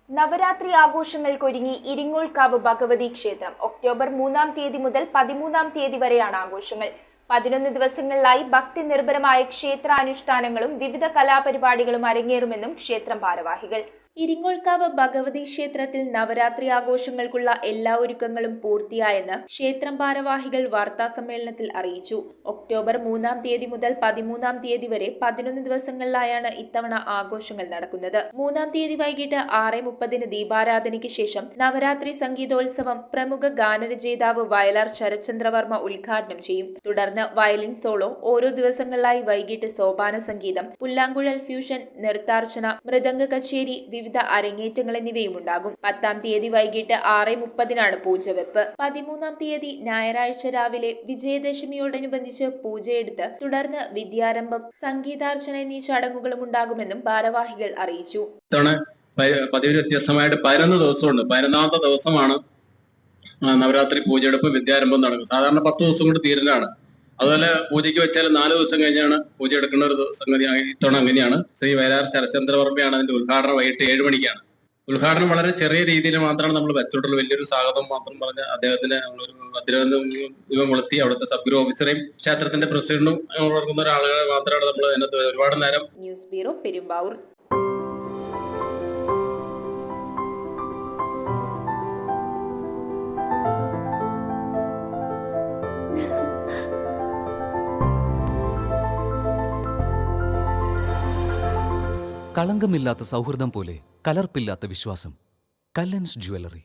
നവരാത്രി ആഘോഷങ്ങൾക്കൊരുങ്ങി ഇരിങ്ങോൾക്കാവ് ഭഗവതി ക്ഷേത്രം. ഒക്ടോബർ 3-ാം തീയതി മുതൽ 13-ാം തീയതി വരെയാണ് ആഘോഷങ്ങൾ. 11 ദിവസങ്ങളിലായി ഭക്തി നിർഭരമായ ക്ഷേത്രാനുഷ്ഠാനങ്ങളും വിവിധ കലാപരിപാടികളും അരങ്ങേറുമെന്നും ക്ഷേത്രം ഭാരവാഹികൾ. ഇരിങ്ങോൾക്കാവ് ഭഗവതി ക്ഷേത്രത്തിൽ നവരാത്രി ആഘോഷങ്ങൾക്കുള്ള എല്ലാ ഒരുക്കങ്ങളും പൂർത്തിയായെന്ന് ക്ഷേത്രം ഭാരവാഹികൾ വാർത്താസമ്മേളനത്തിൽ അറിയിച്ചു. ഒക്ടോബർ 3-ാം തീയതി മുതൽ 13-ാം തീയതി വരെ 11 ദിവസങ്ങളിലായാണ് ഇത്തവണ ആഘോഷങ്ങൾ നടക്കുന്നത്. 3-ാം തീയതി വൈകിട്ട് 6:30 ദീപാരാധനയ്ക്ക് ശേഷം നവരാത്രി സംഗീതോത്സവം പ്രമുഖ ഗാനരചയിതാവ് വയലാർ ശരത്ചന്ദ്രവർമ്മ ഉദ്ഘാടനം ചെയ്യും. തുടർന്ന് വയലിൻ സോളോ, ഓരോ ദിവസങ്ങളിലായി വൈകിട്ട് സോപാന സംഗീതം, പുല്ലാങ്കുഴൽ ഫ്യൂഷൻ, നൃത്താർച്ചന, മൃദംഗ കച്ചേരി, വിവിധ അരങ്ങേറ്റങ്ങൾ എന്നിവയും ഉണ്ടാകും. 10-ാം തീയതി വൈകിട്ട് 6:30 പൂജവെപ്പ്. 13-ാം തീയതി ഞായറാഴ്ച രാവിലെ വിജയദശമിയോടനുബന്ധിച്ച് പൂജയെടുത്ത് തുടർന്ന് വിദ്യാരംഭം, സംഗീതാർച്ചന എന്നീ ചടങ്ങുകളും ഉണ്ടാകുമെന്നും ഭാരവാഹികൾ അറിയിച്ചു. പതിവിന് വ്യത്യസ്തമായിട്ട് 11 ദിവസമുണ്ട്. 11ാമത്തെ ദിവസമാണ് നവരാത്രി പൂജയെടുപ്പ്, വിദ്യാരംഭം നടക്കുന്നത്. സാധാരണ 10 ദിവസം കൊണ്ട് തീരലാണ്. അതുപോലെ പൂജയ്ക്ക് വെച്ചാൽ 4 ദിവസം കഴിഞ്ഞാണ് പൂജ എടുക്കുന്ന ഒരു സംഗതി. ഇത്തവണ അങ്ങനെയാണ്. ശ്രീ വയലാർ ശരത്ചന്ദ്രവർമ്മയാണ് അതിന്റെ ഉദ്ഘാടനം. വൈകിട്ട് 7 മണിക്കാണ് ഉദ്ഘാടനം. വളരെ ചെറിയ രീതിയിൽ മാത്രമാണ് നമ്മൾ വെച്ചിട്ടുള്ളത്. വലിയൊരു സ്വാഗതം മാത്രം പറഞ്ഞ് അദ്ദേഹത്തിന് നമ്മളൊരു കൊളുത്തി അവിടുത്തെ സബ് ഗ്രൂപ്പ് ഓഫീസറേയും ക്ഷേത്രത്തിന്റെ പ്രസിഡന്റും ഓർക്കുന്ന ഒരാളുകളെ മാത്രമാണ് നമ്മൾ അതിനകത്ത് ഒരുപാട് നേരം. News bureau, Perumbavoor. കളങ്കമില്ലാത്ത സൗഹൃദം പോലെ കലർപ്പില്ലാത്ത വിശ്വാസം. കല്ലൻസ് ജ്വല്ലറി.